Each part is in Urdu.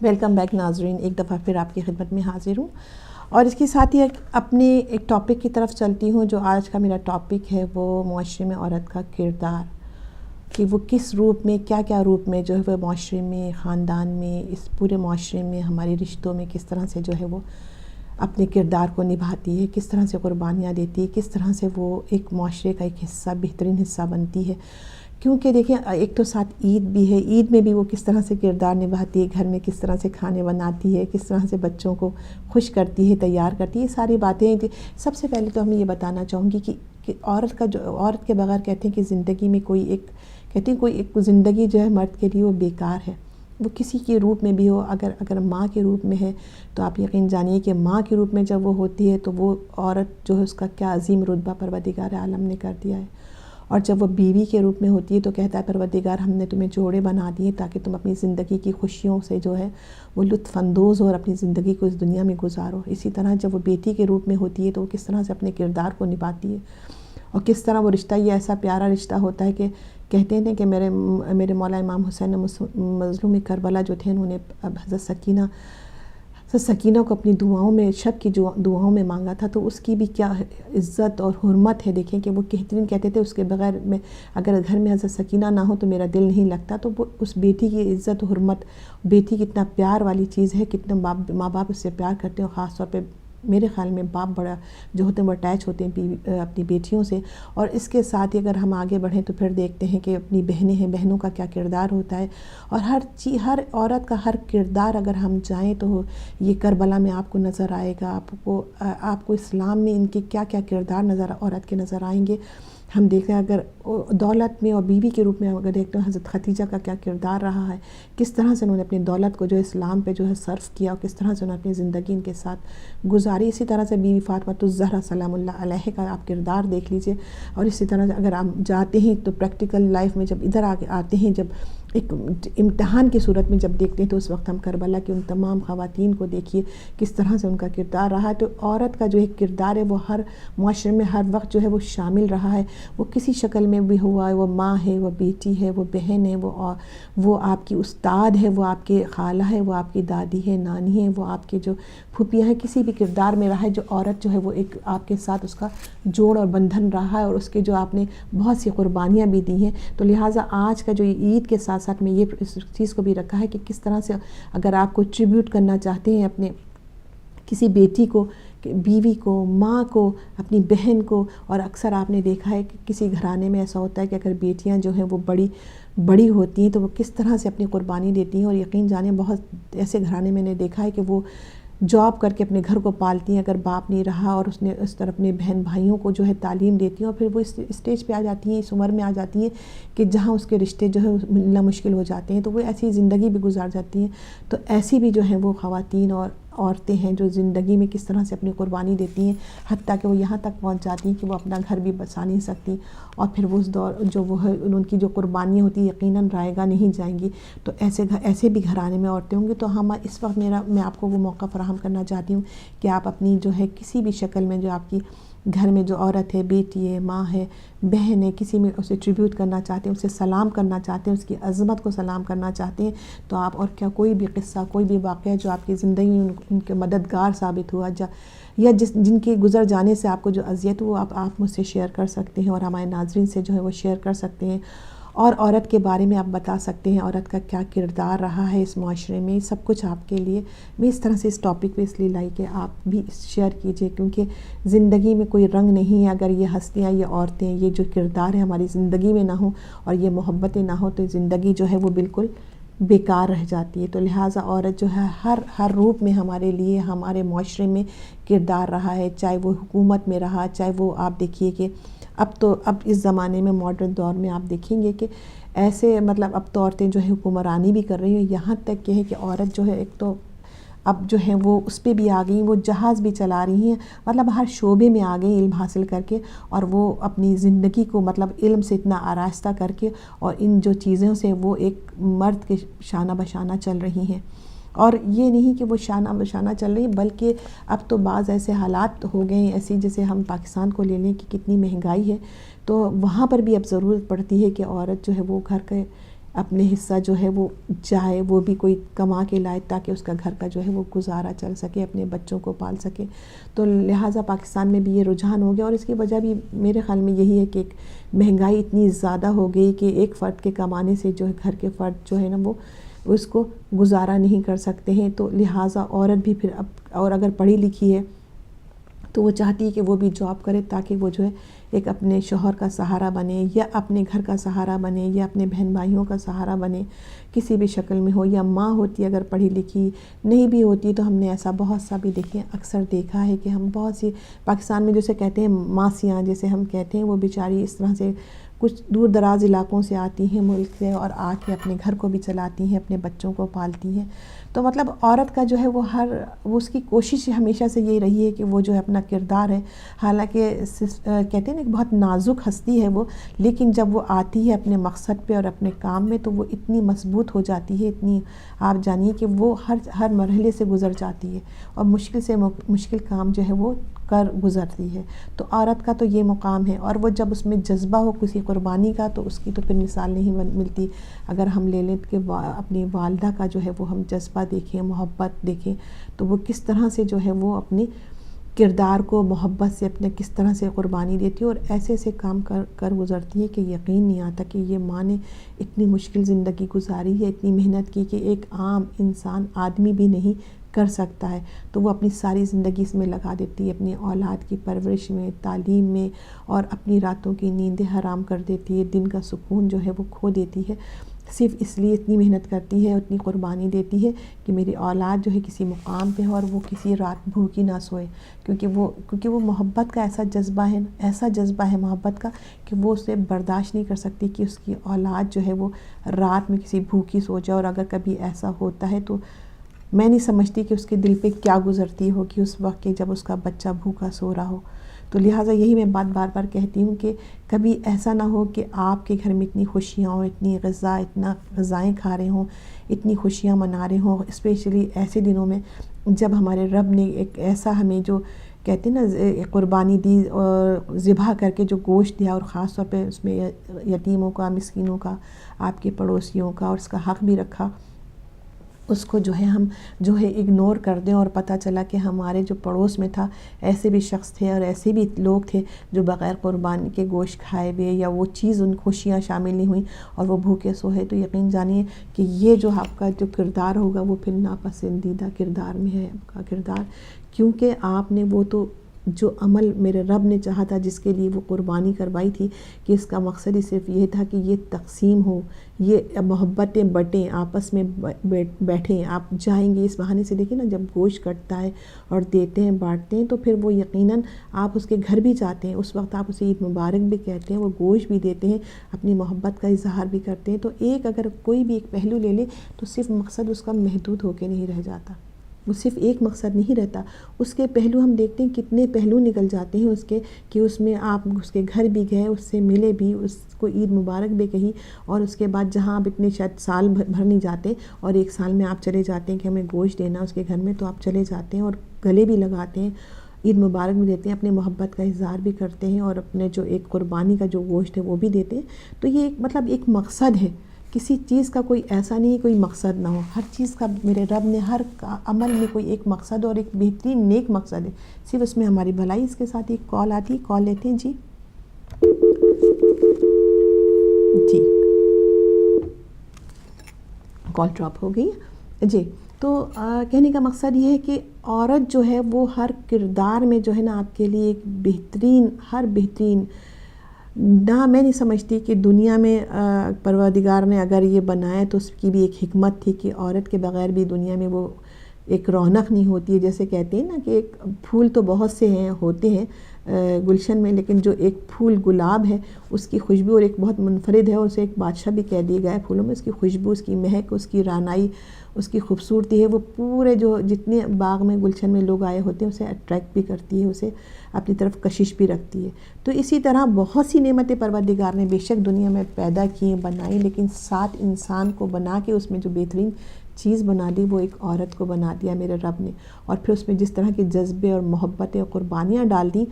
ویلکم بیک ناظرین، ایک دفعہ پھر آپ کی خدمت میں حاضر ہوں اور اس کے ساتھ ہی اپنے ایک ٹاپک کی طرف چلتی ہوں. جو آج کا میرا ٹاپک ہے وہ معاشرے میں عورت کا کردار، کہ وہ کس روپ میں، کیا کیا روپ میں جو ہے وہ معاشرے میں، خاندان میں، اس پورے معاشرے میں، ہمارے رشتوں میں کس طرح سے جو ہے وہ اپنے کردار کو نبھاتی ہے، کس طرح سے قربانیاں دیتی ہے، کس طرح سے وہ ایک معاشرے کا ایک حصہ، بہترین حصہ بنتی ہے. کیونکہ دیکھیں ایک تو ساتھ عید بھی ہے، عید میں بھی وہ کس طرح سے کردار نبھاتی ہے، گھر میں کس طرح سے کھانے بناتی ہے، کس طرح سے بچوں کو خوش کرتی ہے، تیار کرتی ہے. یہ ساری باتیں ہیں. سب سے پہلے تو ہم یہ بتانا چاہوں گی کہ عورت کے بغیر کہتے ہیں کہ زندگی میں کہتے ہیں کوئی ایک زندگی جو ہے مرد کے لیے وہ بیکار ہے. وہ کسی کے روپ میں بھی ہو، اگر ماں کے روپ میں ہے تو آپ یقین جانیے کہ ماں کے روپ میں جب وہ ہوتی ہے تو وہ عورت جو ہے اس کا کیا عظیم رتبہ پروردگار عالم نے کر دیا ہے. اور جب وہ بیوی کے روپ میں ہوتی ہے تو کہتا ہے پروردگار ہم نے تمہیں جوڑے بنا دیے تاکہ تم اپنی زندگی کی خوشیوں سے جو ہے وہ لطف اندوز ہو اور اپنی زندگی کو اس دنیا میں گزارو. اسی طرح جب وہ بیٹی کے روپ میں ہوتی ہے تو وہ کس طرح سے اپنے کردار کو نبھاتی ہے اور کس طرح وہ رشتہ، یہ ایسا پیارا رشتہ ہوتا ہے کہ کہتے ہیں کہ میرے مولا امام حسین مظلوم کربلا جو تھے، انہوں نے حضرت سکینہ کو اپنی دعاؤں میں، شب کی دعاؤں میں مانگا تھا، تو اس کی بھی کیا عزت اور حرمت ہے. دیکھیں کہ وہ کہتے تھے اس کے بغیر میں اگر گھر میں حضرت سکینہ نہ ہو تو میرا دل نہیں لگتا. تو وہ اس بیٹی کی عزت و حرمت، بیٹی کتنا پیار والی چیز ہے، کتنے ماں باپ اس سے پیار کرتے ہیں. اور خاص طور پہ میرے خیال میں باپ بڑا جو ہوتے ہیں وہ اٹیچ ہوتے ہیں اپنی بیٹیوں سے. اور اس کے ساتھ ہی اگر ہم آگے بڑھیں تو پھر دیکھتے ہیں کہ اپنی بہنیں ہیں، بہنوں کا کیا کردار ہوتا ہے. اور ہر عورت کا ہر کردار اگر ہم جائیں تو یہ کربلا میں آپ کو نظر آئے گا. آپ کو اسلام میں ان کے کیا کیا کردار عورت کے نظر آئیں گے. ہم دیکھیں اگر دولت میں اور بیوی کے روپ میں اگر دیکھتے ہیں حضرت خدیجہ کا کیا کردار رہا ہے، کس طرح سے انہوں نے اپنی دولت کو جو اسلام پہ جو ہے صرف کیا اور کس طرح سے انہوں نے اپنی زندگی ان کے ساتھ گزاری. اسی طرح سے بیوی فاطمہ الزہرا سلام اللہ علیہ کا آپ کردار دیکھ لیجئے. اور اسی طرح سے اگر آپ جاتے ہیں تو پریکٹیکل لائف میں جب ادھر آتے ہیں، جب ایک امتحان کی صورت میں جب دیکھتے ہیں تو اس وقت ہم کربلا کی ان تمام خواتین کو دیکھیے کس طرح سے ان کا کردار رہا ہے. تو عورت کا جو ایک کردار ہے وہ ہر معاشرے میں ہر وقت جو ہے وہ شامل رہا ہے. وہ کسی شکل میں بھی ہوا ہے، وہ ماں ہے، وہ بیٹی ہے، وہ بہن ہے، وہ آپ کی استاد ہے، وہ آپ کے خالہ ہے، وہ آپ کی دادی ہے، نانی ہے، وہ آپ کے جو پھوپھیاں ہیں. کسی بھی کردار میں رہا ہے جو عورت جو ہے وہ ایک آپ کے ساتھ اس کا جوڑ اور بندھن رہا ہے اور اس کے جو آپ نے بہت سی قربانیاں بھی دی ہیں. تو لہٰذا آج کا جو عید کے ساتھ ساتھ میں یہ اس چیز کو بھی رکھا ہے کہ کس طرح سے اگر آپ کو ٹریبیوٹ کرنا چاہتے ہیں اپنے کسی بیٹی کو، بیوی کو، ماں کو، اپنی بہن کو. اور اکثر آپ نے دیکھا ہے کہ کسی گھرانے میں ایسا ہوتا ہے کہ اگر بیٹیاں جو ہیں وہ بڑی ہوتی ہیں تو وہ کس طرح سے اپنی قربانی دیتی ہیں. اور یقین جانیں بہت ایسے گھرانے میں نے دیکھا ہے کہ وہ جاب کر کے اپنے گھر کو پالتی ہیں اگر باپ نہیں رہا، اور اس نے اس طرح اپنے بہن بھائیوں کو جو ہے تعلیم دیتی ہیں. اور پھر وہ اس اسٹیج پہ آ جاتی ہیں، اس عمر میں آ جاتی ہیں کہ جہاں اس کے رشتے جو ہے ملنا مشکل ہو جاتے ہیں، تو وہ ایسی زندگی بھی گزار جاتی ہیں. تو ایسی بھی جو ہیں وہ خواتین اور عورتیں ہیں جو زندگی میں کس طرح سے اپنی قربانی دیتی ہیں، حتیٰ کہ وہ یہاں تک پہنچ جاتی ہیں کہ وہ اپنا گھر بھی بسا نہیں سکتی. اور پھر وہ اس دور جو وہ ہے ان کی جو قربانیاں ہوتی ہیں یقیناً رائے گاہ نہیں جائیں گی. تو ایسے بھی گھرانے میں عورتیں ہوں گی. تو اس وقت میں آپ کو وہ موقع فراہم کرنا چاہتی ہوں کہ آپ اپنی جو ہے کسی بھی شکل میں جو آپ کی گھر میں جو عورت ہے، بیٹی ہے، ماں ہے، بہن ہے، کسی میں اسے ٹریبیوٹ کرنا چاہتے ہیں، اسے سلام کرنا چاہتے ہیں، اس کی عظمت کو سلام کرنا چاہتے ہیں، تو آپ اور کیا کوئی بھی قصہ، کوئی بھی واقعہ جو آپ کی زندگی میں ان کے مددگار ثابت ہوا یا جن کے گزر جانے سے آپ کو جو اذیت ہو آپ مجھ سے شیئر کر سکتے ہیں اور ہمارے ناظرین سے جو ہے وہ شیئر کر سکتے ہیں. اور عورت کے بارے میں آپ بتا سکتے ہیں، عورت کا کیا کردار رہا ہے اس معاشرے میں. سب کچھ آپ کے لیے میں اس طرح سے اس ٹاپک پہ اس لیے لائی کہ آپ بھی شیئر کیجئے، کیونکہ زندگی میں کوئی رنگ نہیں ہے اگر یہ ہستیاں، یہ عورتیں، یہ جو کردار ہے ہماری زندگی میں نہ ہوں اور یہ محبتیں نہ ہوں تو زندگی جو ہے وہ بالکل بیکار رہ جاتی ہے. تو لہٰذا عورت جو ہے ہر روپ میں ہمارے لیے، ہمارے معاشرے میں کردار رہا ہے، چاہے وہ حکومت میں رہا، چاہے وہ آپ دیکھیے کہ اب اس زمانے میں ماڈرن دور میں آپ دیکھیں گے کہ ایسے اب تو عورتیں جو ہے حکمرانی بھی کر رہی ہیں. یہاں تک کہ ہے کہ عورت جو ہے ایک تو اب جو ہیں وہ اس پہ بھی آ گئی، وہ جہاز بھی چلا رہی ہیں، ہر شعبے میں آ گئی علم حاصل کر کے. اور وہ اپنی زندگی کو علم سے اتنا آراستہ کر کے اور ان جو چیزوں سے وہ ایک مرد کے شانہ بشانہ چل رہی ہیں. اور یہ نہیں کہ وہ شانہ بشانہ چل رہی، بلکہ اب تو بعض ایسے حالات ہو گئے ہیں ایسی، جیسے ہم پاکستان کو لے لیں کہ کتنی مہنگائی ہے، تو وہاں پر بھی اب ضرورت پڑتی ہے کہ عورت جو ہے وہ گھر کے اپنے حصہ جو ہے وہ چاہے وہ بھی کوئی کما کے لائے تاکہ اس کا گھر کا جو ہے وہ گزارا چل سکے، اپنے بچوں کو پال سکے. تو لہٰذا پاکستان میں بھی یہ رجحان ہو گیا، اور اس کی وجہ بھی میرے خیال میں یہی ہے کہ ایک مہنگائی اتنی زیادہ ہو گئی کہ ایک فرد کے کمانے سے جو ہے گھر کے فرد جو ہے نا وہ اس کو گزارا نہیں کر سکتے ہیں. تو لہٰذا عورت بھی پھر اور اگر پڑھی لکھی ہے تو وہ چاہتی ہے کہ وہ بھی جاب کرے تاکہ وہ جو ہے ایک اپنے شوہر کا سہارا بنے، یا اپنے گھر کا سہارا بنے، یا اپنے بہن بھائیوں کا سہارا بنے کسی بھی شکل میں ہو. یا ماں ہوتی ہے اگر پڑھی لکھی نہیں بھی ہوتی تو ہم نے ایسا بہت سا بھی اکثر دیکھا ہے کہ ہم بہت سی پاکستان میں جسے کہتے ہیں ماسیاں جیسے ہم کہتے ہیں، وہ بیچاری اس طرح سے کچھ دور دراز علاقوں سے آتی ہیں ملک سے، اور آ کے اپنے گھر کو بھی چلاتی ہیں، اپنے بچوں کو پالتی ہیں. تو مطلب عورت کا جو ہے وہ اس کی کوشش ہمیشہ سے یہ رہی ہے کہ وہ جو ہے اپنا کردار ہے، حالانکہ کہتے ہیں نا کہ بہت نازک ہستی ہے وہ، لیکن جب وہ آتی ہے اپنے مقصد پہ اور اپنے کام میں تو وہ اتنی مضبوط ہو جاتی ہے، اتنی آپ جانیے کہ وہ ہر مرحلے سے گزر جاتی ہے اور مشکل سے مشکل کام جو ہے وہ کر گزرتی ہے. تو عورت کا تو یہ مقام ہے، اور وہ جب اس میں جذبہ ہو کسی قربانی کا تو اس کی تو پھر مثال نہیں ملتی. اگر ہم لے لیں کہ اپنی والدہ کا جو ہے وہ ہم جذبہ دیکھیں، محبت دیکھیں، تو وہ کس طرح سے جو ہے وہ اپنی کردار کو محبت سے اپنے کس طرح سے قربانی دیتی ہے اور ایسے ایسے کام کر گزرتی ہے کہ یقین نہیں آتا کہ یہ ماں نے اتنی مشکل زندگی گزاری ہے، اتنی محنت کی کہ ایک عام انسان آدمی بھی نہیں کر سکتا ہے. تو وہ اپنی ساری زندگی اس میں لگا دیتی ہے، اپنی اولاد کی پرورش میں، تعلیم میں، اور اپنی راتوں کی نیندیں حرام کر دیتی ہے، دن کا سکون جو ہے وہ کھو دیتی ہے. صرف اس لیے اتنی محنت کرتی ہے، اتنی قربانی دیتی ہے کہ میری اولاد جو ہے کسی مقام پہ ہو اور وہ کسی رات بھوکی نہ سوئے، کیونکہ وہ محبت کا ایسا جذبہ ہے محبت کا کہ وہ اسے برداشت نہیں کر سکتی کہ اس کی اولاد جو ہے وہ رات میں کسی بھوکی سو جائے. اور اگر کبھی ایسا ہوتا ہے تو میں نہیں سمجھتی کہ اس کے دل پہ کیا گزرتی ہوگی اس وقت کہ جب اس کا بچہ بھوکا سو رہا ہو. تو لہٰذا یہی میں بار بار کہتی ہوں کہ کبھی ایسا نہ ہو کہ آپ کے گھر میں اتنی خوشیاں ہوں، اتنی غذائیں کھا رہے ہوں، اتنی خوشیاں منا رہے ہوں، اسپیشلی ایسے دنوں میں جب ہمارے رب نے ایک ایسا ہمیں جو کہتے ہیں نا قربانی دی اور ذبح کر کے جو گوشت دیا، اور خاص طور پہ اس میں یتیموں کا، مسکینوں کا، آپ کے پڑوسیوں کا، اور اس کا حق بھی رکھا. اس کو جو ہے ہم جو ہے اگنور کر دیں اور پتہ چلا کہ ہمارے جو پڑوس میں تھا ایسے بھی شخص تھے اور ایسے بھی لوگ تھے جو بغیر قربانی کے گوشت کھائے ہوئے یا وہ چیز ان خوشیاں شامل نہیں ہوئیں اور وہ بھوکے سوئے، تو یقین جانیے کہ یہ جو آپ کا جو کردار ہوگا وہ پھر ناپسندیدہ کردار میں ہے آپ کا کردار. کیونکہ آپ نے وہ تو جو عمل میرے رب نے چاہا تھا، جس کے لیے وہ قربانی کروائی تھی، کہ اس کا مقصد ہی صرف یہ تھا کہ یہ تقسیم ہو، یہ محبتیں بٹیں، آپس میں بیٹھیں. آپ جائیں گے اس بہانے سے، دیکھیں نا جب گوشت کٹتا ہے اور دیتے ہیں، بانٹتے ہیں، تو پھر وہ یقیناً آپ اس کے گھر بھی جاتے ہیں، اس وقت آپ اسے عید مبارک بھی کہتے ہیں، وہ گوشت بھی دیتے ہیں، اپنی محبت کا اظہار بھی کرتے ہیں. تو اگر کوئی بھی ایک پہلو لے لے تو صرف مقصد اس کا محدود ہو کے نہیں رہ جاتا، وہ صرف ایک مقصد نہیں رہتا، اس کے پہلو ہم دیکھتے ہیں کتنے پہلو نکل جاتے ہیں اس کے، کہ اس میں آپ اس کے گھر بھی گئے، اس سے ملے بھی، اس کو عید مبارک بھی کہی، اور اس کے بعد جہاں آپ اتنے شاید سال بھر نہیں جاتے اور ایک سال میں آپ چلے جاتے ہیں کہ ہمیں گوشت دینا اس کے گھر میں، تو آپ چلے جاتے ہیں اور گلے بھی لگاتے ہیں، عید مبارک بھی دیتے ہیں، اپنے محبت کا اظہار بھی کرتے ہیں، اور اپنے جو ایک قربانی کا جو گوشت ہے وہ بھی دیتے ہیں. تو یہ ایک مقصد ہے، کسی چیز کا کوئی ایسا نہیں کوئی مقصد نہ ہو، ہر چیز کا میرے رب نے ہر عمل میں کوئی ایک مقصد اور ایک بہترین نیک مقصد ہے، صرف اس میں ہماری بھلائی. اس کے ساتھ ایک کال آتی ہے، کال لیتے ہیں. جی کال ڈراپ ہو گئی. جی تو کہنے کا مقصد یہ ہے کہ عورت جو ہے وہ ہر کردار میں جو ہے نا آپ کے لیے ایک بہترین نہ، میں نہیں سمجھتی کہ دنیا میں پروردگار نے اگر یہ بنایا تو اس کی بھی ایک حکمت تھی کہ عورت کے بغیر بھی دنیا میں وہ ایک رونق نہیں ہوتی ہے. جیسے کہتے ہیں نا کہ ایک پھول تو بہت سے ہوتے ہیں گلشن میں، لیکن جو ایک پھول گلاب ہے اس کی خوشبو اور ایک بہت منفرد ہے، اور اسے ایک بادشاہ بھی کہہ دیا گیا ہے پھولوں میں. اس کی خوشبو، اس کی مہک، اس کی رانائی، اس کی خوبصورتی ہے، وہ پورے جو جتنے باغ میں گلشن میں لوگ آئے ہوتے ہیں اسے اٹریکٹ بھی کرتی ہے، اسے اپنی طرف کشش بھی رکھتی ہے. تو اسی طرح بہت سی نعمتیں پروردگار نے بے شک دنیا میں پیدا کی، بنائی، لیکن ساتھ انسان کو بنا کے اس میں جو بہترین چیز بنا دی وہ ایک عورت کو بنا دیا میرے رب نے، اور پھر اس میں جس طرح کے جذبے اور محبتیں اور قربانیاں ڈال دیں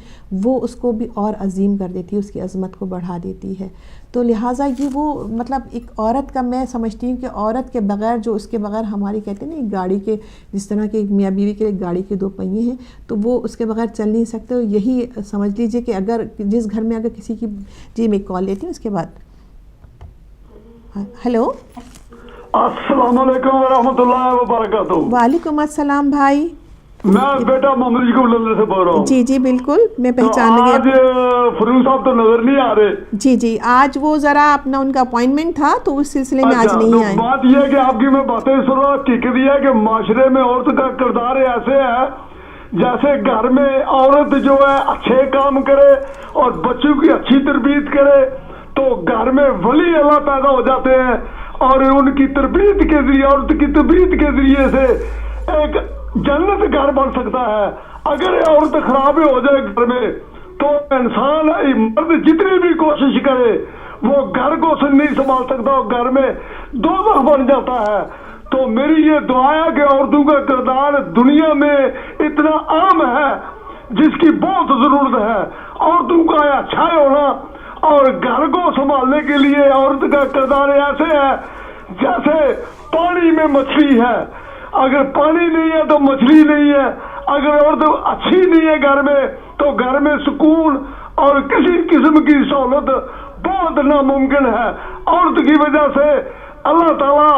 وہ اس کو بھی اور عظیم کر دیتی ہے، اس کی عظمت کو بڑھا دیتی ہے۔ تو لہٰذا یہ وہ مطلب ایک عورت کا میں سمجھتی ہوں کہ عورت کے بغیر جو اس کے بغیر ہماری کہتے ہیں نا ایک گاڑی کے جس طرح کے میاں بیوی کے گاڑی کے 2 پہیے ہیں تو وہ اس کے بغیر چل نہیں سکتے۔ یہی سمجھ لیجئے کہ اگر جس گھر میں اگر کسی کی جی میں کال لیتی ہوں اس کے بعد ہیلو السلام علیکم ورحمۃ اللہ وبرکاتہ۔ وعلیکم السلام بھائی، میں بیٹا محمد یعقوب لندن سے بول رہا ہوں۔ جی جی بالکل میں پہچان گئی۔ آج فروغ صاحب تو نظر نہیں آ رہے۔ جی جی آج وہ ذرا اپنا ان کا اپوائنٹمنٹ تھا تو اس سلسلے میں آج نہیں آئے۔ بات یہ ہے کہ آپ کی میں باتیں سن رہا ہوں، حقیقت یہ ہے کہ معاشرے میں عورت کا کردار ایسے ہے جیسے گھر میں عورت جو ہے اچھے کام کرے اور بچوں کی اچھی تربیت کرے تو گھر میں ولی اللہ پیدا ہو جاتے ہیں، اور ان کی تربیت کے ذریعے عورت کی تربیت کے ذریعے سے ایک جنت گھر بن سکتا ہے۔ اگر عورت خراب ہو جائے گھر میں تو انسان مرد جتنی بھی کوشش کرے وہ گھر کو نہیں سنبھال سکتا، گھر میں دوزخ بن جاتا ہے۔ تو میری یہ دعا ہے کہ عورتوں کا کردار دنیا میں اتنا عام ہے جس کی بہت ضرورت ہے، عورتوں کا اچھا ہونا، اور گھر کو سنبھالنے کے لیے عورت کا کردار ایسے ہے جیسے پانی میں مچھلی ہے، اگر پانی نہیں ہے تو مچھلی نہیں ہے۔ اگر عورت اچھی نہیں ہے گھر میں تو گھر میں سکون اور کسی قسم کی سہولت بہت ناممکن ہے۔ عورت کی وجہ سے اللہ تعالیٰ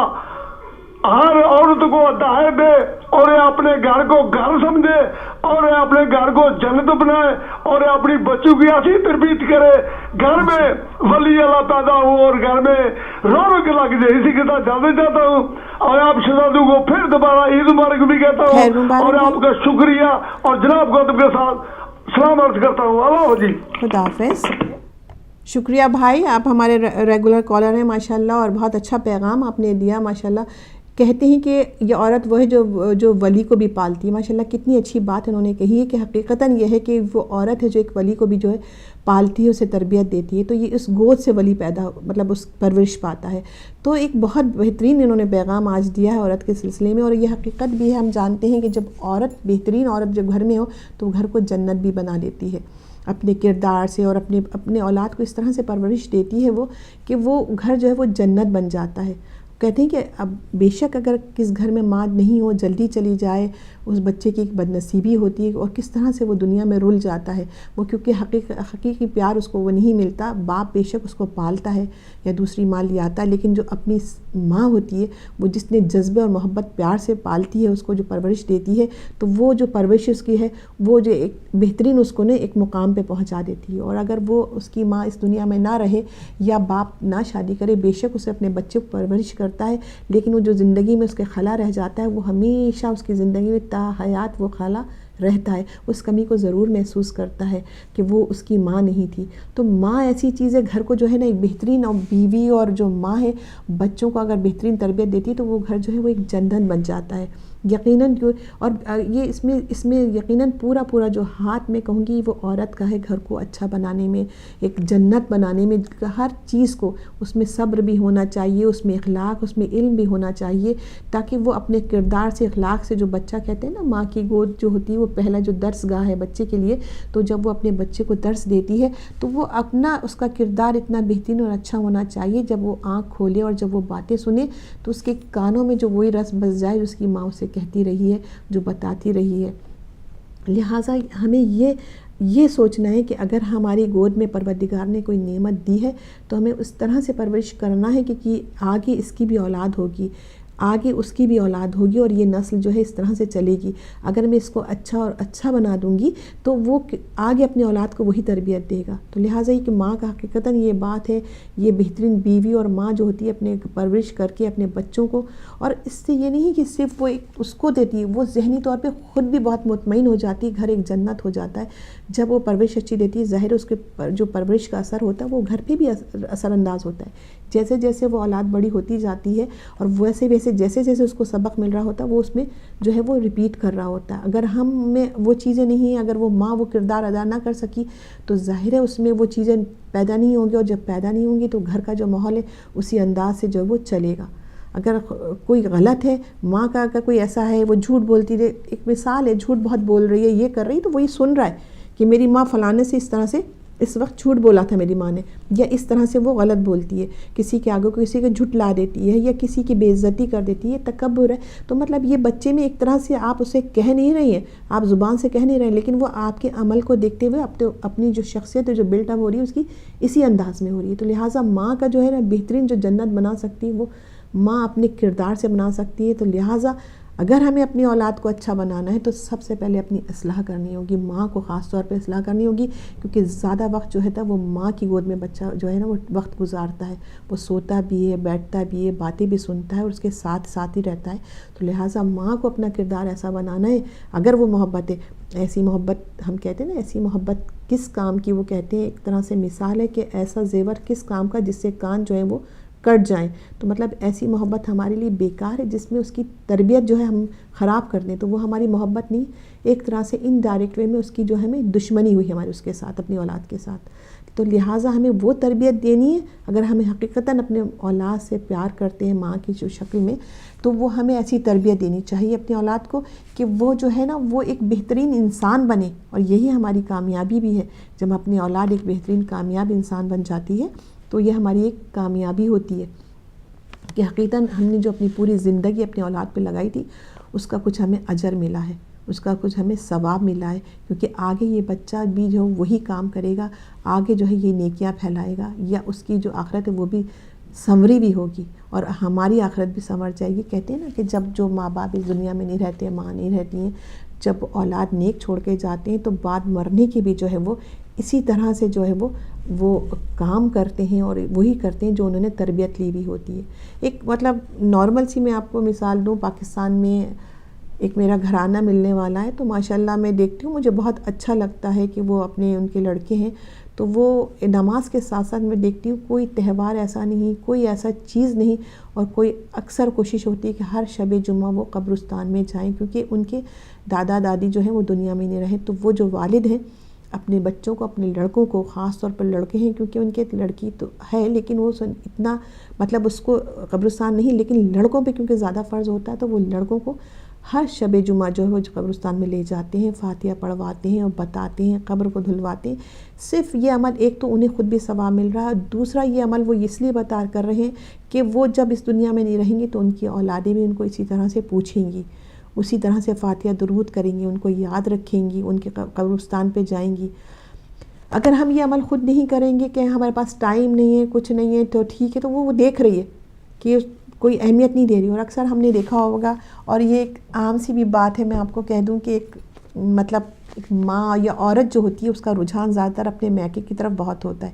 ہر عورت کو ہدایت دے اور اپنے گھر کو گھر سمجھے اور اپنے گھر کو جنت بنائے اور اپنی بچوں کی ایسی تربیت کرے گھر میں ولی اللہ پیدا ہو اور گھر میں رونق لگ جائے۔ اسی کے ساتھ جانا چاہتا ہوں اور آپ شہزادوں کو پھر دوبارہ عید مبارک بھی کہتا ہوں اور آپ کا شکریہ اور جناب گوتم کے ساتھ سلام عرض کرتا ہوں۔ اللہ حافظ، خدا حافظ۔ شکریہ بھائی، آپ ہمارے ریگولر کالر ہیں ماشاءاللہ، اور بہت اچھا پیغام آپ نے دیا ماشاءاللہ۔ کہتے ہیں کہ یہ عورت وہ ہے جو ولی کو بھی پالتی ہے، ماشاءاللہ کتنی اچھی بات انہوں نے کہی ہے کہ حقیقتاً یہ ہے کہ وہ عورت ہے جو ایک ولی کو بھی جو ہے پالتی ہے، اسے تربیت دیتی ہے، تو یہ اس گود سے ولی پیدا مطلب اس پرورش پاتا ہے۔ تو ایک بہت بہترین انہوں نے پیغام آج دیا ہے عورت کے سلسلے میں، اور یہ حقیقت بھی ہے۔ ہم جانتے ہیں کہ جب عورت بہترین عورت جب گھر میں ہو تو وہ گھر کو جنت بھی بنا دیتی ہے اپنے کردار سے، اور اپنے اولاد کو اس طرح سے پرورش دیتی ہے وہ کہ وہ گھر جو ہے وہ جنت بن جاتا ہے۔ کہتے ہیں کہ اب بے شک اگر کس گھر میں ماں نہیں ہو، جلدی چلی جائے، اس بچے کی ایک بدنصیبی ہوتی ہے اور کس طرح سے وہ دنیا میں رل جاتا ہے وہ، کیونکہ حقیقی پیار اس کو وہ نہیں ملتا۔ باپ بے شک اس کو پالتا ہے یا دوسری ماں لے آتا ہے، لیکن جو اپنی ماں ہوتی ہے وہ جس نے جذبے اور محبت پیار سے پالتی ہے، اس کو جو پرورش دیتی ہے، تو وہ جو پرورش اس کی ہے وہ جو ایک بہترین اس کو ایک مقام پہ پہنچا دیتی ہے۔ اور اگر وہ اس کی ماں اس دنیا میں نہ رہے یا باپ نہ شادی کرے، بے شک اسے اپنے بچے کو پرورش کرتا ہے، لیکن وہ جو زندگی میں اس کے خلا رہ جاتا ہے وہ ہمیشہ اس کی زندگی میں تا حیات وہ خلا رہتا ہے، اس کمی کو ضرور محسوس کرتا ہے کہ وہ اس کی ماں نہیں تھی۔ تو ماں ایسی چیز ہے گھر کو جو ہے نا ایک بہترین، اور بیوی اور جو ماں ہے بچوں کو اگر بہترین تربیت دیتی ہے تو وہ گھر جو ہے وہ ایک جنت بن جاتا ہے یقیناً۔ اور یہ اس میں یقیناً پورا جو ہاتھ میں کہوں گی وہ عورت کا ہے گھر کو اچھا بنانے میں، ایک جنت بنانے میں، ہر چیز کو اس میں صبر بھی ہونا چاہیے، اس میں اخلاق، اس میں علم بھی ہونا چاہیے، تاکہ وہ اپنے کردار سے اخلاق سے جو بچہ کہتے ہیں نا ماں کی گود جو ہوتی ہے وہ پہلا جو درس گاہ ہے بچے کے لیے، تو جب وہ اپنے بچے کو درس دیتی ہے تو وہ اپنا اس کا کردار اتنا بہترین اور اچھا ہونا چاہیے، جب وہ آنکھ کھولے اور جب وہ باتیں سنے تو اس کے کانوں میں جو وہی رس بس جائے جو اس کی ماں اسے کہتی رہی ہے، جو بتاتی رہی ہے۔ لہٰذا ہمیں یہ سوچنا ہے کہ اگر ہماری گود میں پروردگار نے کوئی نعمت دی ہے تو ہمیں اس طرح سے پرورش کرنا ہے کہ آگے اس کی بھی اولاد ہوگی، آگے اس کی بھی اولاد ہوگی، اور یہ نسل جو ہے اس طرح سے چلے گی۔ اگر میں اس کو اچھا بنا دوں گی تو وہ آگے اپنے اولاد کو وہی تربیت دے گا۔ تو لہٰذا یہ کہ ماں کا حقیقتاً یہ بات ہے، یہ بہترین بیوی اور ماں جو ہوتی ہے اپنے پرورش کر کے اپنے بچوں کو، اور اس سے یہ نہیں کہ صرف وہ اس کو دیتی ہے، وہ ذہنی طور پہ خود بھی بہت مطمئن ہو جاتی ہے، گھر ایک جنت ہو جاتا ہے جب وہ پرورش اچھی دیتی ہے۔ ظاہر اس کے جو پرورش کا اثر ہوتا ہے وہ گھر پہ بھی اثر انداز ہوتا ہے، جیسے جیسے وہ اولاد بڑی ہوتی جاتی ہے اور ویسے جیسے اس کو سبق مل رہا ہوتا ہے وہ اس میں جو ہے وہ ریپیٹ کر رہا ہوتا ہے۔ اگر ہم میں وہ چیزیں نہیں ہیں، اگر وہ ماں وہ کردار ادا نہ کر سکی تو ظاہر ہے اس میں وہ چیزیں پیدا نہیں ہوں گی، اور جب پیدا نہیں ہوں گی تو گھر کا جو ماحول ہے اسی انداز سے جو وہ چلے گا۔ اگر کوئی غلط ہے، ماں کا اگر کوئی ایسا ہے وہ جھوٹ بولتی ہے، ایک مثال ہے جھوٹ بہت بول رہی ہے، یہ کر رہی ہے، تو وہی سن رہا ہے کہ میری ماں فلانے سے اس طرح سے اس وقت جھوٹ بولا تھا میری ماں نے، یا اس طرح سے وہ غلط بولتی ہے، کسی کے آگے کسی کو جھٹلا دیتی ہے یا کسی کی بے عزتی کر دیتی ہے، تکبر ہے. تو مطلب یہ بچے میں ایک طرح سے آپ اسے کہہ نہیں رہی ہیں، آپ زبان سے کہہ نہیں رہے ہیں، لیکن وہ آپ کے عمل کو دیکھتے ہوئے اپنی جو شخصیت ہے جو بلٹ اپ ہو رہی ہے اس کی اسی انداز میں ہو رہی ہے. تو لہٰذا ماں کا جو ہے نا بہترین جو جنت بنا سکتی ہے وہ ماں اپنے کردار سے بنا سکتی ہے. تو لہٰذا اگر ہمیں اپنی اولاد کو اچھا بنانا ہے تو سب سے پہلے اپنی اصلاح کرنی ہوگی، ماں کو خاص طور پہ اصلاح کرنی ہوگی، کیونکہ زیادہ وقت جو ہے وہ ماں کی گود میں بچہ جو ہے نا وہ وقت گزارتا ہے، وہ سوتا بھی ہے، بیٹھتا بھی ہے، باتیں بھی سنتا ہے اور اس کے ساتھ ساتھ ہی رہتا ہے. تو لہٰذا ماں کو اپنا کردار ایسا بنانا ہے. اگر وہ محبت ہے، ایسی محبت ہم کہتے ہیں نا، ایسی محبت کس کام کی، وہ کہتے ہیں ایک طرح سے مثال ہے کہ ایسا زیور کس کام کا جس سے کان جو ہے وہ کٹ جائیں. تو مطلب ایسی محبت ہمارے لیے بیکار ہے جس میں اس کی تربیت جو ہے ہم خراب کر دیں، تو وہ ہماری محبت نہیں، ایک طرح سے انڈائریکٹ وے میں اس کی جو ہمیں دشمنی ہوئی ہماری اس کے ساتھ، اپنی اولاد کے ساتھ. تو لہٰذا ہمیں وہ تربیت دینی ہے. اگر ہمیں حقیقتاً اپنے اولاد سے پیار کرتے ہیں ماں کی جو شکل میں، تو وہ ہمیں ایسی تربیت دینی چاہیے اپنی اولاد کو کہ وہ جو ہے نا وہ ایک بہترین انسان بنے. اور یہی ہماری کامیابی بھی ہے. جب اپنی اولاد ایک بہترین کامیاب انسان بن جاتی ہے تو یہ ہماری ایک کامیابی ہوتی ہے کہ حقیقتاً ہم نے جو اپنی پوری زندگی اپنی اولاد پہ لگائی تھی اس کا کچھ ہمیں اجر ملا ہے، اس کا کچھ ہمیں ثواب ملا ہے، کیونکہ آگے یہ بچہ بھی جو وہی کام کرے گا، آگے جو ہے یہ نیکیاں پھیلائے گا، یا اس کی جو آخرت ہے وہ بھی سنوری بھی ہوگی اور ہماری آخرت بھی سنور جائے گی. کہتے ہیں نا کہ جب جو ماں باپ اس دنیا میں نہیں رہتے، ماں نہیں رہتی ہیں، جب اولاد نیک چھوڑ کے جاتے ہیں تو بعد مرنے کی بھی جو ہے وہ اسی طرح سے جو ہے وہ کام کرتے ہیں اور وہی کرتے ہیں جو انہوں نے تربیت لی بھی ہوتی ہے. ایک مطلب نارمل سی میں آپ کو مثال دوں، پاکستان میں ایک میرا گھرانہ ملنے والا ہے، تو ماشاءاللہ میں دیکھتی ہوں، مجھے بہت اچھا لگتا ہے کہ وہ اپنے ان کے لڑکے ہیں تو وہ نماز کے ساتھ ساتھ میں دیکھتی ہوں کوئی تہوار ایسا نہیں، کوئی ایسا چیز نہیں، اور کوئی اکثر کوشش ہوتی ہے کہ ہر شب جمعہ وہ قبرستان میں جائیں، کیونکہ ان کے دادا دادی جو ہیں وہ دنیا میں نہیں رہے. تو وہ جو والد ہیں اپنے بچوں کو، اپنے لڑکوں کو، خاص طور پر لڑکے ہیں کیونکہ ان کے لڑکی تو ہے لیکن وہ اتنا مطلب اس کو قبرستان نہیں، لیکن لڑکوں پہ کیونکہ زیادہ فرض ہوتا ہے تو وہ لڑکوں کو ہر شب جمعہ جو ہے وہ قبرستان میں لے جاتے ہیں، فاتحہ پڑھواتے ہیں اور بتاتے ہیں، قبر کو دھلواتے ہیں. صرف یہ عمل ایک تو انہیں خود بھی ثواب مل رہا ہے، دوسرا یہ عمل وہ اس لیے بتا کر رہے ہیں کہ وہ جب اس دنیا میں نہیں رہیں گے تو ان کی اولادیں بھی ان کو اسی طرح سے پوچھیں گی، اسی طرح سے فاتحہ درود کریں گی، ان کو یاد رکھیں گی، ان کے قبرستان پہ جائیں گی. اگر ہم یہ عمل خود نہیں کریں گے کہ ہمارے پاس ٹائم نہیں ہے، کچھ نہیں ہے، تو ٹھیک ہے، تو وہ دیکھ رہی ہے کہ کوئی اہمیت نہیں دے رہی. اور اکثر ہم نے دیکھا ہوگا، اور یہ ایک عام سی بھی بات ہے، میں آپ کو کہہ دوں کہ ایک مطلب ایک ماں یا عورت جو ہوتی ہے اس کا رجحان زیادہ تر اپنے میکے کی طرف بہت ہوتا ہے.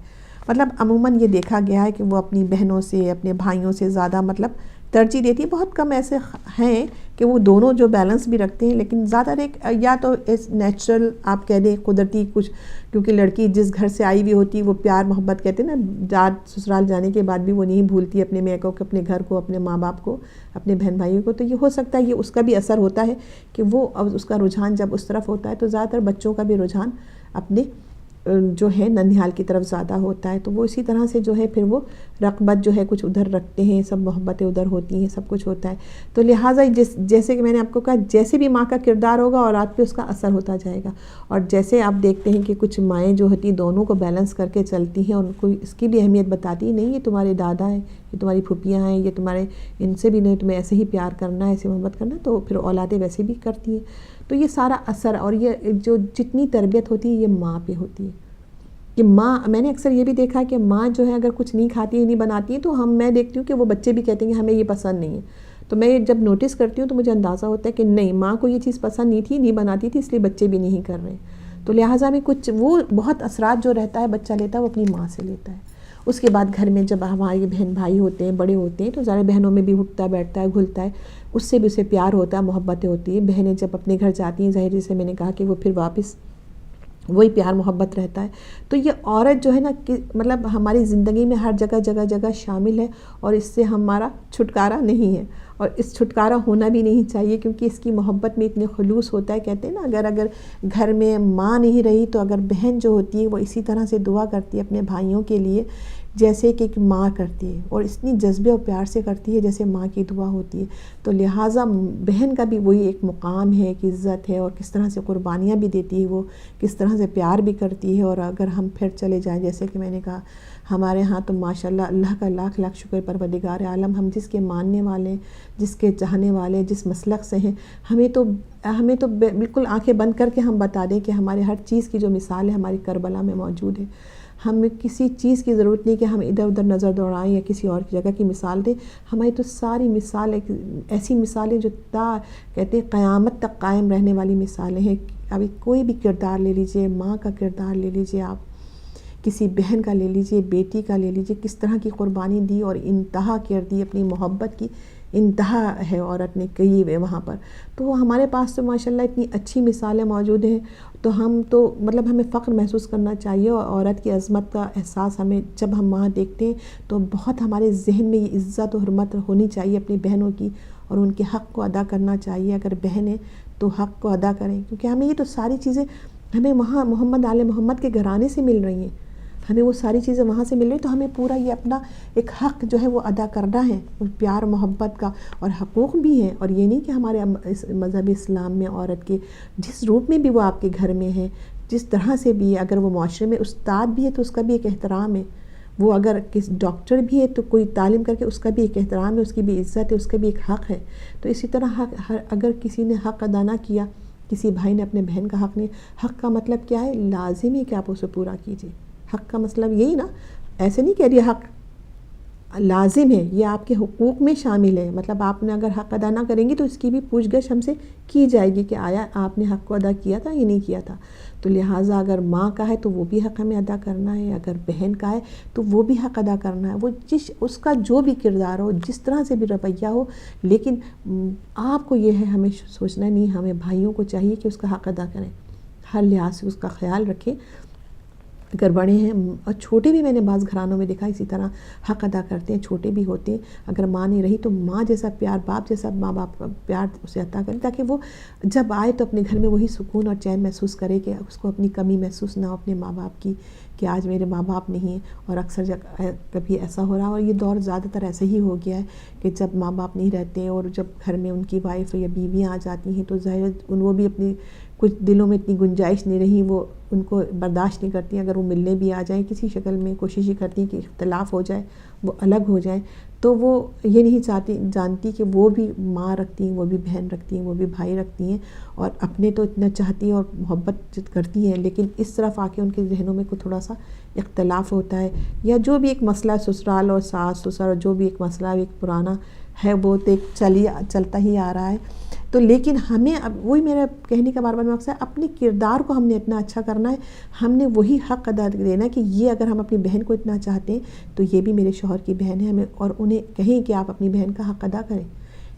مطلب عموماً یہ دیکھا گیا ہے کہ وہ اپنی بہنوں سے، اپنے بھائیوں سے زیادہ مطلب ترجیح دیتی ہے. بہت کم ایسے ہیں کہ وہ دونوں جو بیلنس بھی رکھتے ہیں، لیکن زیادہ تر ایک یا تو اس نیچرل آپ کہہ دیں قدرتی کچھ، کیونکہ لڑکی جس گھر سے آئی ہوئی ہوتی ہے وہ پیار محبت کہتے ہیں نا، داد سسرال جانے کے بعد بھی وہ نہیں بھولتی اپنے میکوں کو، اپنے گھر کو، اپنے ماں باپ کو، اپنے بہن بھائیوں کو. تو یہ ہو سکتا ہے یہ اس کا بھی اثر ہوتا ہے کہ وہ اس کا رجحان جب اس طرف ہوتا ہے تو زیادہ تر بچوں کا بھی رجحان اپنے جو ہے ننھیال کی طرف زیادہ ہوتا ہے. تو وہ اسی طرح سے جو ہے پھر وہ رغبت جو ہے کچھ ادھر رکھتے ہیں، سب محبتیں ادھر ہوتی ہیں، سب کچھ ہوتا ہے. تو لہٰذا جیسے کہ میں نے آپ کو کہا، جیسے بھی ماں کا کردار ہوگا اولاد پہ اس کا اثر ہوتا جائے گا. اور جیسے آپ دیکھتے ہیں کہ کچھ مائیں جو ہوتی ہیں دونوں کو بیلنس کر کے چلتی ہیں اور ان کو اس کی بھی اہمیت بتاتی ہیں، نہیں یہ تمہارے دادا ہیں، یہ تمہاری پھوپھیاں ہیں، یہ تمہارے ان سے بھی نہیں، تمہیں ایسے ہی پیار کرنا ہے، ایسے محبت کرنا، تو پھر اولادیں ویسے بھی کرتی ہیں. تو یہ سارا اثر اور یہ جو جتنی تربیت ہوتی ہے یہ ماں پہ ہوتی ہے. کہ ماں، میں نے اکثر یہ بھی دیکھا کہ ماں جو ہے اگر کچھ نہیں کھاتی ہے، نہیں بناتی ہے، تو میں دیکھتی ہوں کہ وہ بچے بھی کہتے ہیں کہ ہمیں یہ پسند نہیں ہے. تو میں جب نوٹس کرتی ہوں تو مجھے اندازہ ہوتا ہے کہ نہیں، ماں کو یہ چیز پسند نہیں تھی، نہیں بناتی تھی، اس لیے بچے بھی نہیں کر رہے. تو لہٰذا میں کچھ وہ بہت اثرات جو رہتا ہے بچہ لیتا ہے وہ اپنی ماں سے لیتا ہے. اس کے بعد گھر میں جب ہمارے بہن بھائی ہوتے ہیں، بڑے ہوتے ہیں، تو ظاہر بہنوں میں بھی اٹھتا بیٹھتا ہے، گھلتا ہے، اس سے بھی اسے پیار ہوتا ہے، محبتیں ہوتی ہیں. بہنیں جب اپنے گھر جاتی ہیں، ظاہر جیسے میں نے کہا کہ وہ پھر واپس وہی پیار محبت رہتا ہے. تو یہ عورت جو ہے نا مطلب ہماری زندگی میں ہر جگہ شامل ہے اور اس سے ہمارا چھٹکارا نہیں ہے، اور اس چھٹکارا ہونا بھی نہیں چاہیے، کیونکہ اس کی محبت میں اتنے خلوص ہوتا ہے. کہتے ہیں نا اگر گھر میں ماں نہیں رہی تو اگر بہن جو ہوتی ہے وہ اسی طرح سے دعا کرتی ہے اپنے بھائیوں کے لیے جیسے کہ ایک ماں کرتی ہے، اور اتنی جذبے اور پیار سے کرتی ہے جیسے ماں کی دعا ہوتی ہے. تو لہٰذا بہن کا بھی وہی ایک مقام ہے، ایک عزت ہے، اور کس طرح سے قربانیاں بھی دیتی ہے وہ، کس طرح سے پیار بھی کرتی ہے. اور اگر ہم پھر چلے جائیں جیسے کہ میں نے کہا ہمارے ہاں تو ماشاءاللہ اللہ کا لاکھ لاکھ شکر پروردگار عالم، ہم جس کے ماننے والے، جس کے چاہنے والے، جس مسلک سے ہیں، ہمیں تو بالکل آنکھیں بند کر کے ہم بتا دیں کہ ہمارے ہر چیز کی جو مثال ہے ہماری کربلا میں موجود ہے. ہمیں کسی چیز کی ضرورت نہیں کہ ہم ادھر ادھر نظر دوڑائیں یا کسی اور جگہ کی مثال دیں. ہماری تو ساری مثال ایسی مثالیں جو کہتے ہیں قیامت تک قائم رہنے والی مثالیں ہیں. ابھی کوئی بھی کردار لے لیجئے، ماں کا کردار لے لیجئے، آپ کسی بہن کا لے لیجئے، بیٹی کا لے لیجئے، کس طرح کی قربانی دی اور انتہا کر دی، اپنی محبت کی انتہا ہے عورت نے کی ہے وہاں پر. تو ہمارے پاس تو ماشاءاللہ اتنی اچھی مثالیں موجود ہیں. تو ہم تو مطلب ہمیں فخر محسوس کرنا چاہیے، اور عورت کی عظمت کا احساس ہمیں جب ہم وہاں دیکھتے ہیں تو بہت ہمارے ذہن میں یہ عزت و حرمت ہونی چاہیے اپنی بہنوں کی، اور ان کے حق کو ادا کرنا چاہیے. اگر بہن ہے تو حق کو ادا کریں، کیونکہ ہمیں یہ تو ساری چیزیں ہمیں وہاں محمد آل محمد کے گھرانے سے مل رہی ہیں، ہمیں وہ ساری چیزیں وہاں سے مل رہی. تو ہمیں پورا یہ اپنا ایک حق جو ہے وہ ادا کرنا ہے، پیار محبت کا، اور حقوق بھی ہیں. اور یہ نہیں کہ ہمارے مذہب اسلام میں عورت کے جس روپ میں بھی وہ آپ کے گھر میں ہے، جس طرح سے بھی، اگر وہ معاشرے میں استاد بھی ہے تو اس کا بھی ایک احترام ہے، وہ اگر کس ڈاکٹر بھی ہے تو کوئی تعلیم کر کے اس کا بھی ایک احترام ہے، اس کی بھی عزت ہے، اس کا بھی ایک حق ہے. تو اسی طرح اگر کسی نے حق ادا نہ کیا، کسی بھائی نے اپنے بہن کا حق نہیں، حق کا مطلب کیا ہے؟ لازم ہے کہ آپ اسے پورا کیجیے. حق کا مطلب یہی نا، ایسے نہیں کہہ رہی حق لازم ہے، یہ آپ کے حقوق میں شامل ہے. مطلب آپ نے اگر حق ادا نہ کریں گی تو اس کی بھی پوچھ گچھ ہم سے کی جائے گی کہ آیا آپ نے حق کو ادا کیا تھا یا نہیں کیا تھا. تو لہٰذا اگر ماں کا ہے تو وہ بھی حق ہمیں ادا کرنا ہے، اگر بہن کا ہے تو وہ بھی حق ادا کرنا ہے. وہ اس کا جو بھی کردار ہو، جس طرح سے بھی رویہ ہو، لیکن آپ کو یہ ہے ہمیں سوچنا نہیں، ہمیں بھائیوں کو چاہیے کہ اس کا حق ادا کریں، ہر لحاظ سے اس کا خیال رکھیں. اگر بڑے ہیں اور چھوٹے بھی، میں نے بعض گھرانوں میں دیکھا اسی طرح حق ادا کرتے ہیں، چھوٹے بھی ہوتے ہیں. اگر ماں نہیں رہی تو ماں جیسا پیار، باپ جیسا ماں باپ کا پیار اسے عطا کریں، تاکہ وہ جب آئے تو اپنے گھر میں وہی سکون اور چین محسوس کرے کہ اس کو اپنی کمی محسوس نہ ہو اپنے ماں باپ کی، کہ آج میرے ماں باپ نہیں ہیں. اور اکثر کبھی ایسا ہو رہا، اور یہ دور زیادہ تر ایسے ہی ہو گیا ہے کہ جب ماں باپ نہیں رہتے اور جب گھر میں ان کی وائف یا بیویاں آ جاتی ہیں تو ظاہر وہ بھی اپنی کچھ دلوں میں اتنی گنجائش نہیں رہی، وہ ان کو برداشت نہیں کرتی. اگر وہ ملنے بھی آ جائیں کسی شکل میں، کوشش ہی کرتی ہیں کہ اختلاف ہو جائے، وہ الگ ہو جائیں. تو وہ یہ نہیں جانتی کہ وہ بھی ماں رکھتی ہیں، وہ بھی بہن رکھتی ہیں، وہ بھی بھائی رکھتی ہیں، اور اپنے تو اتنا چاہتی ہیں اور محبت کرتی ہیں، لیکن اس طرف آ کے ان کے ذہنوں میں کوئی تھوڑا سا اختلاف ہوتا ہے، یا جو بھی ایک مسئلہ سسرال اور ساس سسر اور جو بھی ایک مسئلہ ایک پرانا ہے وہ تو ایک چلتا ہی آ رہا ہے. تو لیکن ہمیں اب وہی میرا کہنے کا بار بار مقصد ہے، اپنے کردار کو ہم نے اتنا اچھا کرنا ہے، ہم نے وہی حق ادا دینا ہے کہ یہ اگر ہم اپنی بہن کو اتنا چاہتے ہیں تو یہ بھی میرے شوہر کی بہن ہے، ہمیں اور انہیں کہیں کہ آپ اپنی بہن کا حق ادا کریں،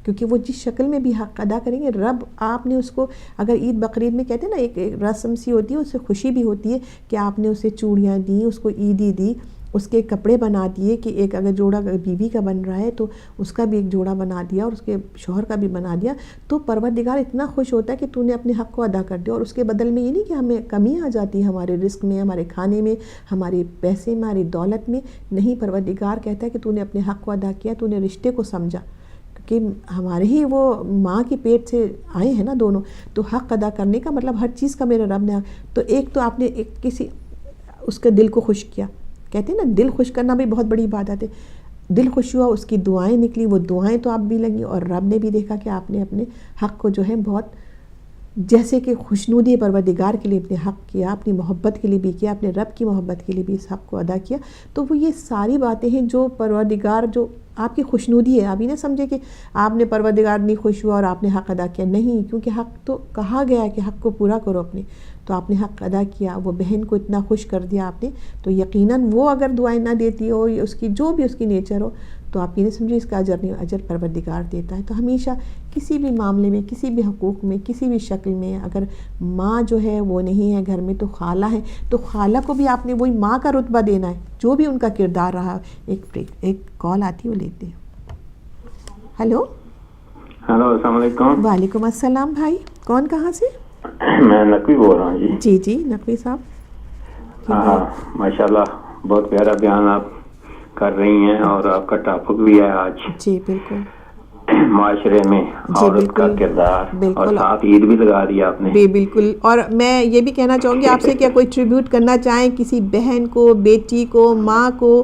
کیونکہ وہ جس شکل میں بھی حق ادا کریں گے، رب آپ نے اس کو اگر عید بقرعید میں کہتے ہیں نا ایک رسم سی ہوتی ہے، اس سے خوشی بھی ہوتی ہے کہ آپ نے اسے چوڑیاں دیں، اس کو عیدی دی، اس کے کپڑے بنا دیے، کہ ایک اگر جوڑا بیوی کا بن رہا ہے تو اس کا بھی ایک جوڑا بنا دیا اور اس کے شوہر کا بھی بنا دیا. تو پروردگار اتنا خوش ہوتا ہے کہ تو نے اپنے حق کو ادا کر دیا، اور اس کے بدل میں یہ نہیں کہ ہمیں کمی آ جاتی ہے ہمارے رزق میں، ہمارے کھانے میں، ہمارے پیسے میں، ہماری دولت میں. نہیں، پروردگار کہتا ہے کہ تو نے اپنے حق کو ادا کیا، تو نے رشتے کو سمجھا، کہ ہمارے ہی وہ ماں کے پیٹ سے آئے ہیں نا دونوں. تو حق ادا کرنے کا مطلب ہر چیز کا میرے رب نے، تو ایک تو آپ نے ایک کسی اس کے دل کو خوش کیا، کہتے ہیں نا دل خوش کرنا بھی بہت بڑی عبادت ہے. دل خوش ہوا، اس کی دعائیں نکلی، وہ دعائیں تو آپ بھی لگیں، اور رب نے بھی دیکھا کہ آپ نے اپنے حق کو جو ہے بہت جیسے کہ خوشنودی پروردگار کے لیے اپنے حق کیا، اپنی محبت کے لیے بھی کیا، اپنے رب کی محبت کے لیے بھی اس حق کو ادا کیا. تو وہ یہ ساری باتیں ہیں جو پروردگار جو آپ کی خوشنودی ہے. آپ یہ نہ سمجھے کہ آپ نے پروردگار نہیں خوش ہوا اور آپ نے حق ادا کیا، نہیں، کیونکہ حق تو کہا گیا ہے کہ حق کو پورا کرو اپنے. تو آپ نے حق ادا کیا، وہ بہن کو اتنا خوش کر دیا آپ نے، تو یقیناً وہ اگر دعائیں نہ دیتی ہو، اس کی جو بھی اس کی نیچر ہو، تو آپ یہ نہیں سمجھے اس کا اجر نہیں، اجر پروردگار دیتا ہے. تو ہمیشہ کسی بھی معاملے میں، کسی بھی حقوق میں، کسی بھی شکل میں اگر ماں جو ہے وہ نہیں ہے گھر میں تو خالہ ہے، تو خالہ کو بھی آپ نے وہی ماں کا رتبہ دینا ہے، جو بھی ان کا کردار رہا. ایک کال آتی ہے وہ لیتے ہیں. ہلو السلام علیکم. وعلیکم السلام بھائی، کون کہاں سے؟ میں نقوی بول رہا ہوں. جی نقوی صاحب. ہاں ماشاء اللہ، بہت پیارا بیان آپ کر رہی ہیں اور آپ کا ٹاپک بھی ہے آج جی بالکل معاشرے میں عورت کا کردار، اور ساتھ عید بھی لگا دیا آپ نے. بالکل. اور میں یہ بھی کہنا چاہوں گی آپ سے، کیا کوئی ٹریبیوٹ کرنا چاہیں کسی بہن کو، بیٹی کو، ماں کو،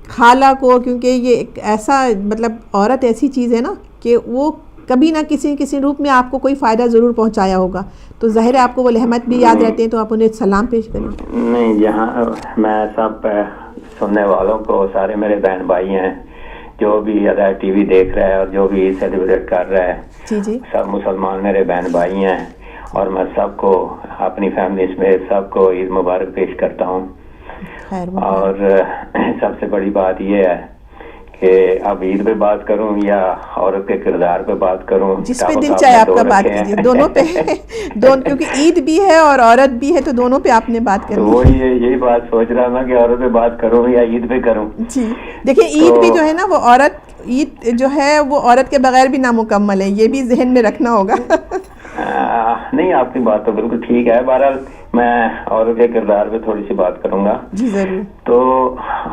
خالہ کو، کیونکہ یہ ایک ایسا مطلب عورت ایسی چیز ہے نا کہ وہ کبھی نہ کسی روپ میں آپ کو کوئی فائدہ ضرور پہنچایا ہوگا، تو ظاہر ہے آپ کو وہ لحمت بھی یاد رہتے ہیں، تو آپ انہیں سلام پیش کریں. نہیں، جہاں میں سب سننے والوں کو، سارے میرے بہن بھائی ہیں، جو بھی ادھر ٹی وی دیکھ رہا ہے اور جو بھی سیلیبریٹ کر رہا ہے، جی سب مسلمان میرے بہن بھائی ہیں، اور میں سب کو اپنی فیملی میں سب کو عید مبارک پیش کرتا ہوں. اور سب سے بڑی بات یہ ہے کہ اب عید پہ بات کروں یا عورت کے کردار پہ بات کروں، جس پہ دل چاہے آپ کا بات کیجیے، دونوں پہ کیونکہ عید بھی ہے اور عورت بھی ہے، تو دونوں پہ آپ نے بات کرنی. تو وہی یہی بات سوچ رہا تھا کہ عورت پہ بات کروں یا عید پہ کروں. جی دیکھیں، عید بھی جو ہے نا، وہ عید جو ہے وہ عورت کے بغیر بھی نامکمل ہے، یہ بھی ذہن میں رکھنا ہوگا. نہیں، آپ کی بات تو بالکل ٹھیک ہے. بہرحال میں عورت کے کردار پہ تھوڑی سی بات کروں گا. جی ضرور. تو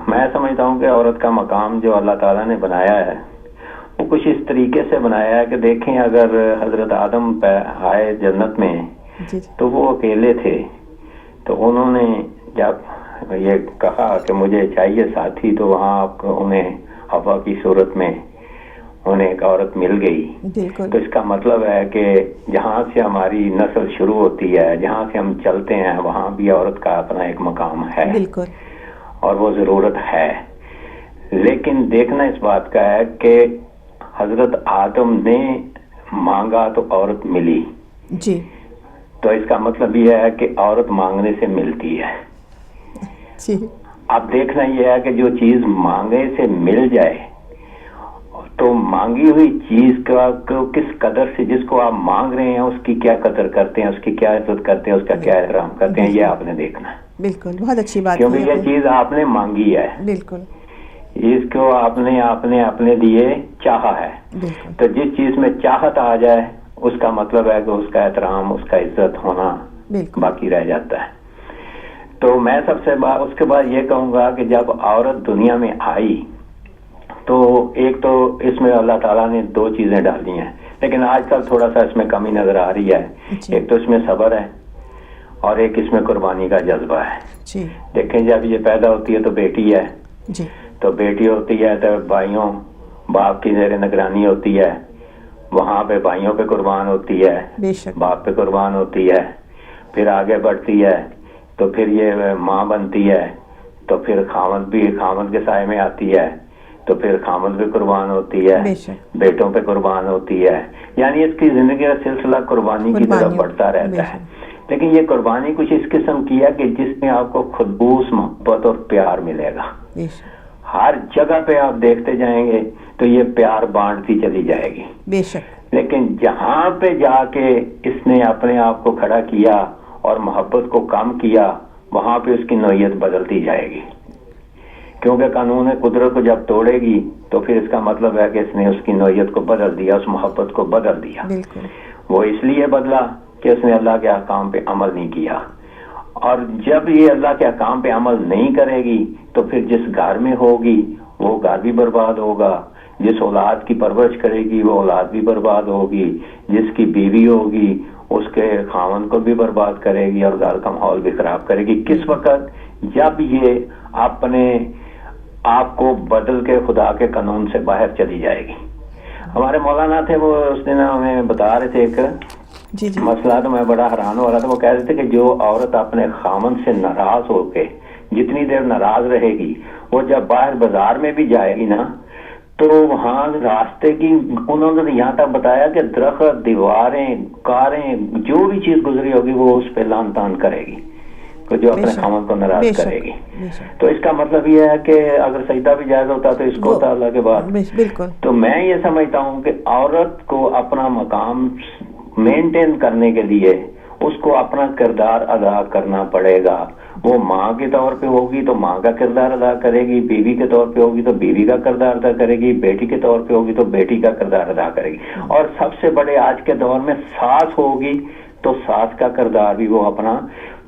میں سمجھتا ہوں کہ عورت کا مقام جو اللہ تعالیٰ نے بنایا ہے وہ کچھ اس طریقے سے بنایا ہے کہ دیکھیں، اگر حضرت آدم آئے جنت میں تو وہ اکیلے تھے، تو انہوں نے جب یہ کہا کہ مجھے چاہیے ساتھی، تو وہاں انہیں حوا کی صورت میں انہیں ایک عورت مل گئی. تو اس کا مطلب ہے کہ جہاں سے ہماری نسل شروع ہوتی ہے، جہاں سے ہم چلتے ہیں، وہاں بھی عورت کا اپنا ایک مقام ہے اور وہ ضرورت ہے. لیکن دیکھنا اس بات کا ہے کہ حضرت آدم نے مانگا تو عورت ملی. جی. تو اس کا مطلب یہ ہے کہ عورت مانگنے سے ملتی ہے. جی. اب دیکھنا یہ ہے کہ جو چیز مانگنے سے مل جائے، تو مانگی ہوئی چیز کا کس قدر سے، جس کو آپ مانگ رہے ہیں اس کی کیا قدر کرتے ہیں، اس کی کیا عزت کرتے ہیں، اس کا کیا احترام کرتے ہیں، یہ آپ نے دیکھنا ہے. بالکل، بہت اچھی بات. کیونکہ یہ چیز آپ نے مانگی ہے. بالکل. اس کو آپ نے اپنے لیے چاہا ہے. تو جس چیز میں چاہت آ جائے، اس کا مطلب ہے کہ اس کا احترام، اس کا عزت ہونا باقی رہ جاتا ہے. تو میں سب سے اس کے بعد یہ کہوں گا کہ جب عورت دنیا میں آئی تو ایک تو اس میں اللہ تعالیٰ نے دو چیزیں ڈالی ہیں، لیکن آج کل تھوڑا سا اس میں کمی نظر آ رہی ہے. ایک تو اس میں صبر ہے اور ایک اس میں قربانی کا جذبہ ہے. دیکھیں، جب یہ پیدا ہوتی ہے تو بیٹی ہے، تو بیٹی ہوتی ہے تو بھائیوں باپ کی زیر نگرانی ہوتی ہے، وہاں پہ بھائیوں پہ قربان ہوتی ہے، باپ پہ قربان ہوتی ہے. پھر آگے بڑھتی ہے تو پھر یہ ماں بنتی ہے، تو پھر خاوند کے سائے میں آتی ہے، تو پھر خاوند پہ قربان ہوتی ہے، بیٹوں پہ قربان ہوتی ہے. یعنی اس کی زندگی کا سلسلہ قربانی کی طرف بڑھتا رہتا ہے. لیکن یہ قربانی کچھ اس قسم کی ہے کہ جس میں آپ کو خلوص محبت اور پیار ملے گا. ہر جگہ پہ آپ دیکھتے جائیں گے تو یہ پیار بانٹتی چلی جائے گی. لیکن جہاں پہ جا کے اس نے اپنے آپ کو کھڑا کیا اور محبت کو کم کیا، وہاں پہ اس کی نوعیت بدلتی جائے گی. کیونکہ قانون قدرت کو جب توڑے گی تو پھر اس کا مطلب ہے کہ اس نے اس کی نوعیت کو بدل دیا، اس محبت کو بدل دیا. وہ اس لیے بدلا کہ اس نے اللہ کے احکام پہ عمل نہیں کیا. اور جب یہ اللہ کے احکام پہ عمل نہیں کرے گی تو پھر جس گھر میں ہوگی وہ گھر بھی برباد ہوگا، جس اولاد کی پرورش کرے گی وہ اولاد بھی برباد ہوگی، جس کی بیوی ہوگی اس کے خاوند کو بھی برباد کرے گی اور گھر کا ماحول بھی خراب کرے گی. کس وقت؟ جب یہ اپنے آپ کو بدل کے خدا کے قانون سے باہر چلی جائے گی. ہمارے مولانا تھے، وہ اس دن ہمیں بتا رہے تھے ایک مسئلہ، تو میں بڑا حیران ہو رہا تھا. وہ کہہ رہے تھے کہ جو عورت اپنے خاوند سے ناراض ہو کے جتنی دیر ناراض رہے گی، وہ جب باہر بازار میں بھی جائے گی نا، تو وہاں راستے کی انہوں نے یہاں تک بتایا کہ درخت، دیواریں، کاریں، جو بھی چیز گزری ہوگی وہ اس پہ لان تان کرے گی، جو اپنے خاوند کو ناراض کرے گی. تو اس کا مطلب یہ ہے کہ اگر سجدہ بھی جائز ہوتا تو اس کو ہوتا اللہ کے بعد. تو میں یہ سمجھتا ہوں کہ عورت کو اپنا مقام مینٹین کرنے کے لیے اس کو اپنا کردار ادا کرنا پڑے گا. وہ ماں کے طور پہ ہوگی تو ماں کا کردار ادا کرے گی، بیوی کے طور پہ ہوگی تو بیوی کا کردار ادا کرے گی، بیٹی کے طور پہ ہوگی تو بیٹی کا کردار ادا کرے گی. اور سب سے بڑے آج کے دور میں ساس ہوگی تو ساس کا کردار بھی وہ اپنا